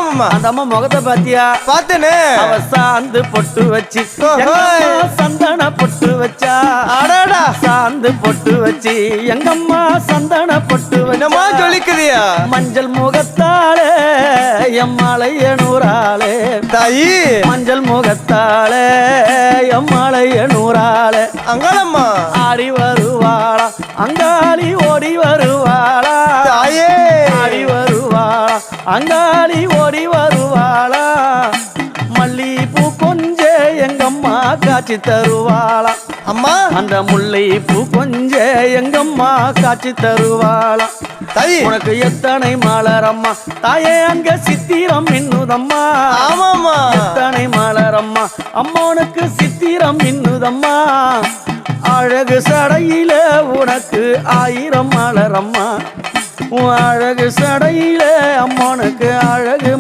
ஆமா அந்த அம்மா முகத்தை பாத்தியா? பார்த்தேனே. அவ சாந்து பொட்டு வச்சு சந்தன பொட்டு வச்சா. அடடா சாந்து பொட்டு வச்சு எங்கம்மா சந்தன பொட்டு என்னமா சொல்லிக்குதியா? மஞ்சள் முகத்தாலே எம்மாளைய நூறாளே தாயி மஞ்சள் முகத்தாலே எம்மாளைய நூறாளே அங்காளம்மா ஆடி வருவாளா அங்காளி ஓடி வருவாளா தாயே ஆடி வருவாளா அங்காளி ஓடி வருவாளா மல்லிப்பூ கொஞ்ச எங்கம்மா காட்சி தருவாளா அம்மா அந்த முல்லை பூ கொஞ்ச எங்கம்மா காட்சி தருவாளா தாயி உனக்கு எத்தனை மலரம்மா தாயே அங்க சித்திரம் மின்னுதம்மா ஆமாம்மா எத்தனை மலரம்மா அம்மா உனக்கு சித்திரம் மின்னுதம்மா அழகு சடையில உனக்கு 1000 மலரம்மா உன் அழகு சடையில அம்மானுக்கு அழகு